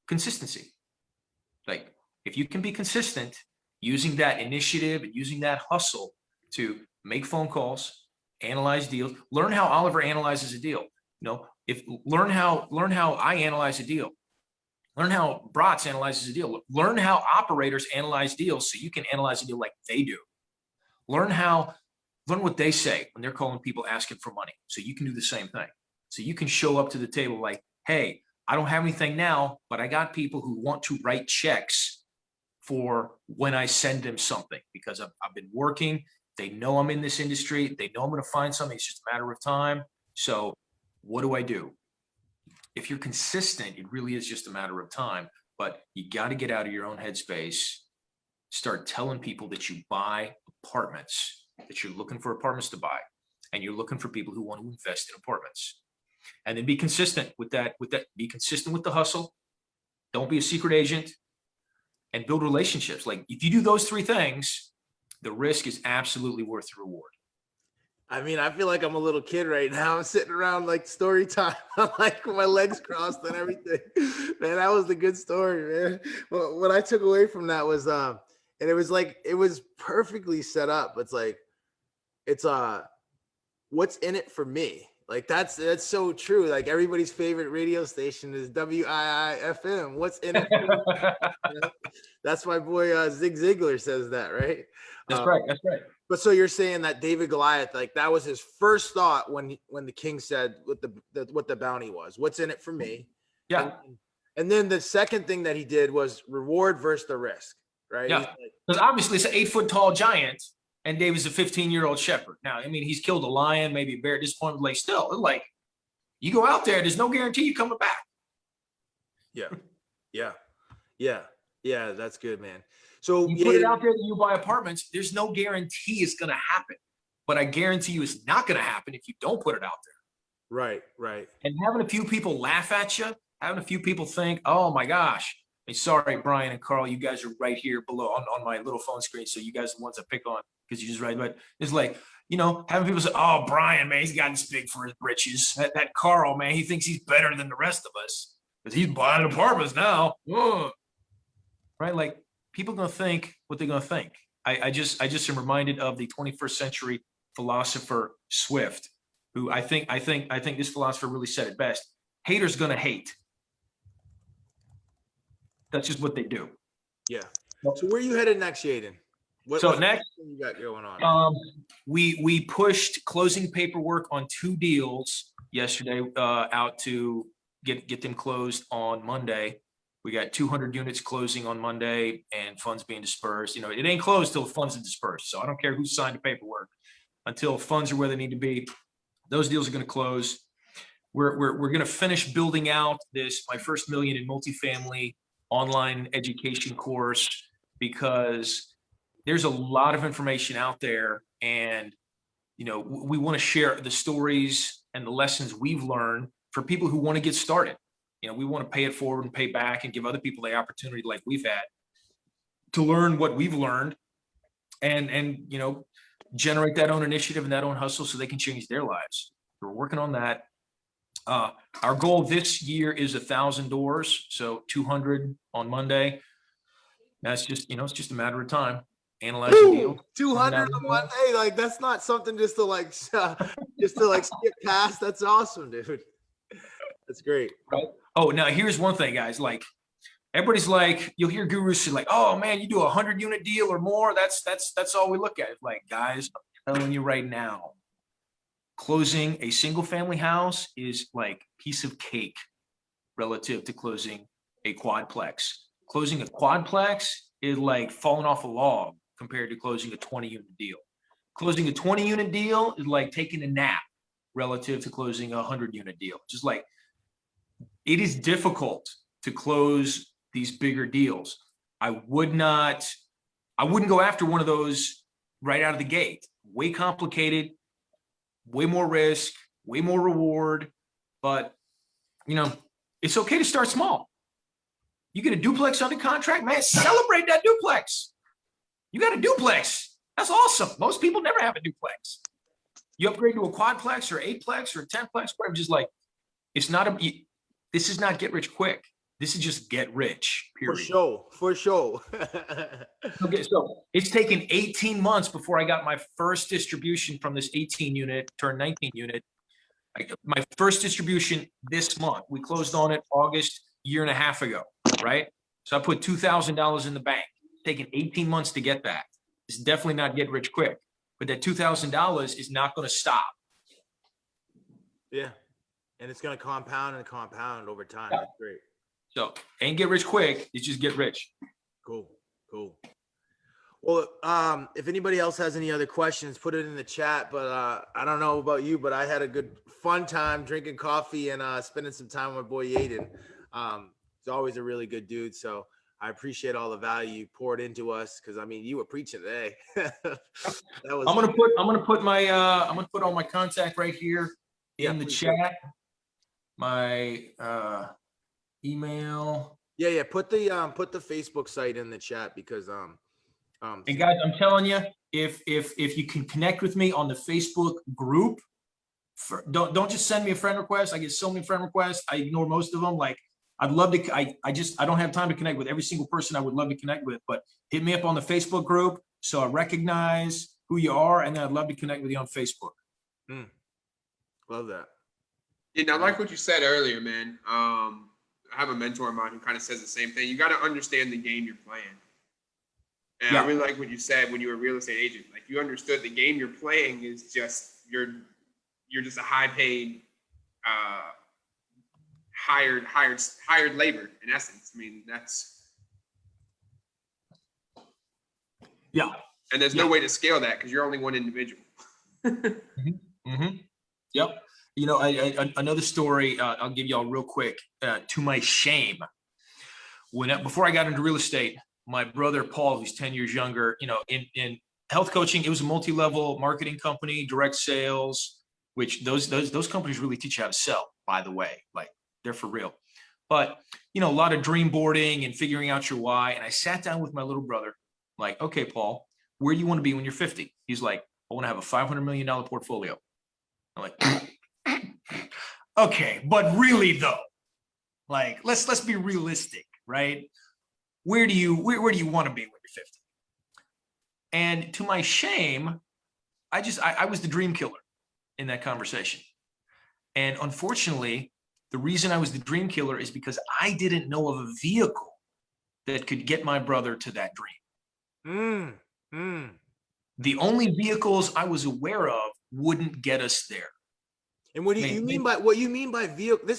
consistency. Like, if you can be consistent using that initiative and using that hustle to make phone calls, analyze deals, learn how Oliver analyzes a deal. Learn how I analyze a deal. Learn how Bratz analyzes a deal. Learn how operators analyze deals so you can analyze a deal like they do. Learn what they say when they're calling people asking for money so you can do the same thing. So you can show up to the table like, hey, I don't have anything now, but I got people who want to write checks for when I send them something because I've been working. They know I'm in this industry. They know I'm going to find something. It's just a matter of time. So what do I do? If you're consistent, it really is just a matter of time, but you got to get out of your own headspace. Start telling people that you buy apartments, that you're looking for apartments to buy, and you're looking for people who want to invest in apartments. And then be consistent with that. Be consistent with the hustle. Don't be a secret agent, and build relationships. Like, if you do those 3 things, the risk is absolutely worth the reward. I mean, I feel like I'm a little kid right now. I'm sitting around like story time, like with my legs crossed and everything. Man, that was the good story, man. Well, what I took away from that was, And it was perfectly set up. It's like, it's what's in it for me? Like that's so true. Like everybody's favorite radio station is WIIFM. What's in it for me? You know? That's my boy Zig Ziglar says that, right? That's right. That's right. But so you're saying that David Goliath, like that was his first thought when the king said what the bounty was. What's in it for me? Yeah. And then the second thing that he did was reward versus the risk, right? Yeah. Because obviously it's an 8-foot tall giant, and David's a 15-year-old shepherd. Now, I mean, he's killed a lion, maybe a bear at this point, but like still, like you go out there, there's no guarantee you coming back. Yeah. That's good, man. So you put it out there that you buy apartments, there's no guarantee it's going to happen, but I guarantee you it's not going to happen if you don't put it out there. Right. And having a few people laugh at you, having a few people think, oh my gosh, hey, sorry, Brian and Carl, you guys are right here below on my little phone screen. So you guys are the ones I pick on because you just right. But it's like, you know, having people say, oh, Brian, man, he's gotten big for his britches. That Carl, man, he thinks he's better than the rest of us because he's buying apartments now. Ugh. Right? Like people are going to think what they're going to think. I just am reminded of the 21st century philosopher Swift, who I think this philosopher really said it best. Haters going to hate. That's just what they do. Yeah. So where are you headed next, Yaedon? What next you got going on? We pushed closing paperwork on 2 deals yesterday out to get them closed on Monday. We got 200 units closing on Monday and funds being dispersed. You know, it ain't closed till the funds are dispersed. So I don't care who signed the paperwork until funds are where they need to be. Those deals are going to close. We're going to finish building out my first $1 million in multifamily online education course, because there's a lot of information out there, and you know, we want to share the stories and the lessons we've learned for people who want to get started. You know, we want to pay it forward and pay back and give other people the opportunity like we've had to learn what we've learned and you know, generate that own initiative and that own hustle so they can change their lives. We're working on that. Our goal this year is 1,000 doors, so 200 on Monday. That's just, you know, it's just a matter of time. Analyze the deal. 200 on Monday, like that's not something just to skip past. That's awesome, dude. That's great. Right. Oh, now here's one thing, guys. Like everybody's like, you'll hear gurus say like, oh man, you do a 100-unit deal or more. That's all we look at. It's like, guys, I'm telling you right now, closing a single family house is like piece of cake relative to closing a quadplex. Closing a quadplex is like falling off a log compared to closing a 20-unit deal. Closing a 20-unit deal is like taking a nap relative to closing a 100-unit deal. Just like it is difficult to close these bigger deals. I wouldn't go after one of those right out of the gate. Way complicated, way more risk, way more reward, but you know, it's okay to start small. You get a duplex under contract, man, celebrate that duplex. You got a duplex. That's awesome. Most people never have a duplex. You upgrade to a quadplex or 8plex or 10plex, whatever, just like, this is not get rich quick. This is just get rich, period. For sure. Okay, so it's taken 18 months before I got my first distribution from this 18 unit turned 19 unit. My first distribution this month. We closed on it August, year and a half ago, right? So I put $2,000 in the bank. It's taken 18 months to get that. It's definitely not get rich quick, but that $2,000 is not going to stop. Yeah, and it's going to compound and compound over time. That's great. So ain't get rich quick. It's just get rich. Cool. Well, if anybody else has any other questions, put it in the chat. But I don't know about you, but I had a good fun time drinking coffee and spending some time with my boy Yaedon. He's always a really good dude. So I appreciate all the value you poured into us, because I mean, you were preaching today. I'm gonna put all my contact right here in the chat. My email. Yeah. Put the Facebook site in the chat, because and guys, I'm telling you, if you can connect with me on the Facebook group, don't just send me a friend request. I get so many friend requests. I ignore most of them. Like, I'd love to, I don't have time to connect with every single person I would love to connect with, but hit me up on the Facebook group so I recognize who you are, and then I'd love to connect with you on Facebook. Love that. Yeah, I like what you said earlier, man. I have a mentor of mine who kind of says the same thing. You got to understand the game you're playing. And I really like what you said when you were a real estate agent. Like, you understood the game you're playing is just you're just a high paid hired labor in essence. I mean, that's and there's no way to scale that because you're only one individual. Yep. You know, another story I'll give y'all real quick. To my shame, before I got into real estate, my brother Paul, who's 10 years younger, you know, in health coaching, it was a multi-level marketing company, direct sales, which those companies really teach you how to sell, by the way. Like, they're for real. But, you know, a lot of dream boarding and figuring out your why. And I sat down with my little brother, like, okay, Paul, where do you want to be when you're 50? He's like, I want to have a $500 million portfolio. I'm like, okay, but really though, like, let's be realistic, right? Where do you want to be when you're 50? And to my shame, I was the dream killer in that conversation. And unfortunately, the reason I was the dream killer is because I didn't know of a vehicle that could get my brother to that dream. The only vehicles I was aware of wouldn't get us there. And what do you mean by vehicle?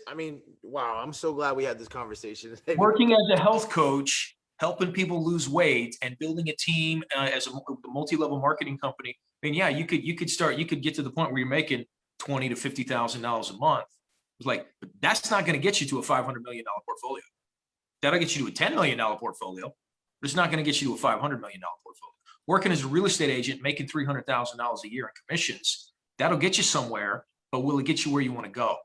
I mean, wow, I'm so glad we had this conversation. Working as a health coach, helping people lose weight, and building a team as a multi-level marketing company. I mean, yeah, you could get to the point where you're making $20,000 to $50,000 a month. It's like, but that's not going to get you to a $500 million portfolio. That'll get you to a $10 million portfolio, but it's not going to get you to a $500 million portfolio. Working as a real estate agent, making $300,000 a year in commissions, that'll get you somewhere, but will it get you where you want to go?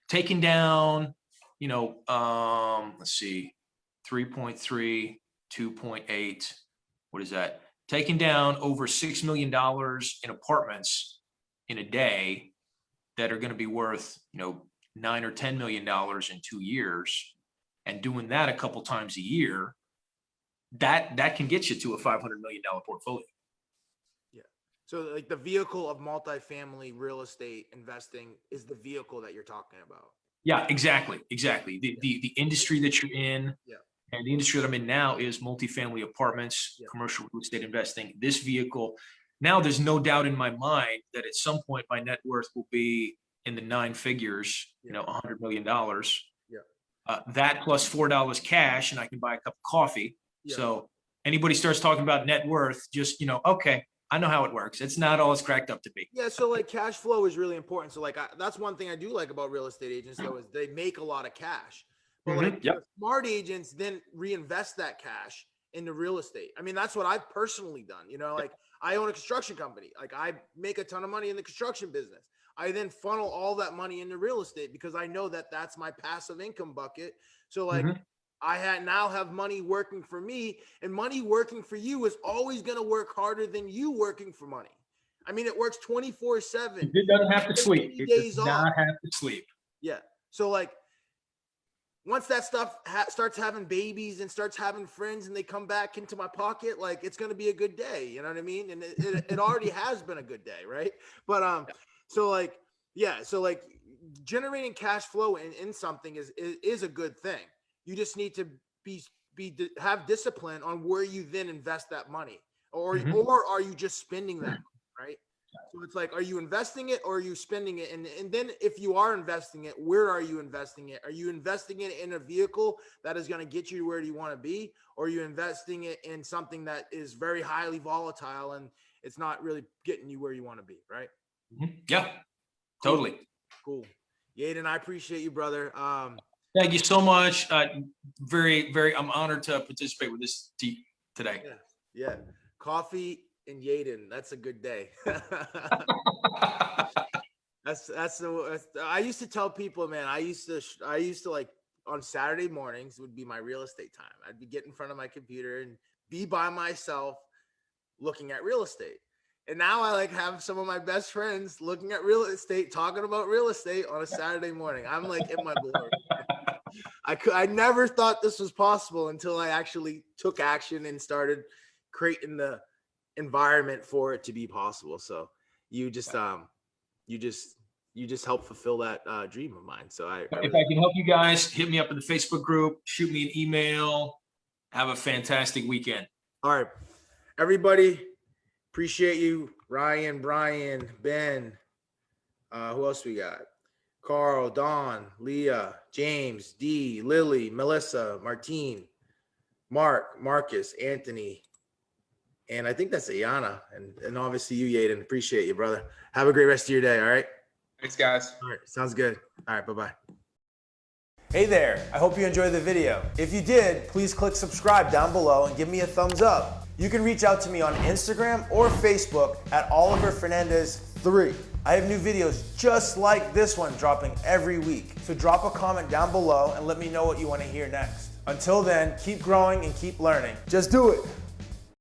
Taking down, you know, let's see, 3.3, 2.8, what is that? Taking down over $6 million in apartments in a day that are going to be worth, you know, $9 or $10 million in 2 years, and doing that a couple times a year, that can get you to a $500 million portfolio. Yeah. So like the vehicle of multifamily real estate investing is the vehicle that you're talking about. Yeah, exactly. The industry that you're in, and the industry that I'm in now is multifamily apartments, commercial real estate investing. This vehicle, now there's no doubt in my mind that at some point my net worth will be in the 9 figures, you know, $100 million. That plus $4 cash, and I can buy a cup of coffee. So anybody starts talking about net worth, just, you know, okay, I know how it works. It's not all it's cracked up to be. Yeah. So like cash flow is really important. So like, that's one thing I do like about real estate agents though, is they make a lot of cash, but like smart agents then reinvest that cash into real estate. I mean, that's what I've personally done. You know, like I own a construction company. Like I make a ton of money in the construction business. I then funnel all that money into real estate because I know that that's my passive income bucket. So like I now have money working for me, and money working for you is always going to work harder than you working for money. I mean, it works 24/7. It doesn't have to sleep. It does not have to sleep. Yeah. So like once that stuff starts having babies and starts having friends and they come back into my pocket, like it's going to be a good day. You know what I mean? And it already has been a good day. Right. But, so like, yeah. So like generating cash flow in something is a good thing. You just need to have discipline on where you then invest that money, or are you just spending that money, right? So it's like, are you investing it or are you spending it? And then if you are investing it, where are you investing it? Are you investing it in a vehicle that is going to get you where you want to be? Or are you investing it in something that is very highly volatile and it's not really getting you where you want to be, right? Yeah, totally. Cool. Yaedon, I appreciate you, brother. Thank you so much. Very, very, I'm honored to participate with this today. Yeah. Coffee and Yaedon. That's a good day. I used to tell people, man, I used to like on Saturday mornings would be my real estate time. I'd be getting in front of my computer and be by myself looking at real estate. And now I like have some of my best friends looking at real estate, talking about real estate on a Saturday morning. I'm like in my glory. I never thought this was possible until I actually took action and started creating the environment for it to be possible. So you just help fulfill that dream of mine. So if I can help you guys, hit me up in the Facebook group, shoot me an email. Have a fantastic weekend. All right, everybody, appreciate you, Ryan, Brian, Ben. Who else we got? Carl, Don, Leah, James, D, Lily, Melissa, Martine, Mark, Marcus, Anthony, and I think that's Ayana, and obviously you, Yaedon. Appreciate you, brother. Have a great rest of your day, all right? Thanks, guys. All right, sounds good. All right, bye-bye. Hey there, I hope you enjoyed the video. If you did, please click subscribe down below and give me a thumbs up. You can reach out to me on Instagram or Facebook at Oliver Fernandez 3. I have new videos just like this one dropping every week. So drop a comment down below and let me know what you want to hear next. Until then, keep growing and keep learning. Just do it.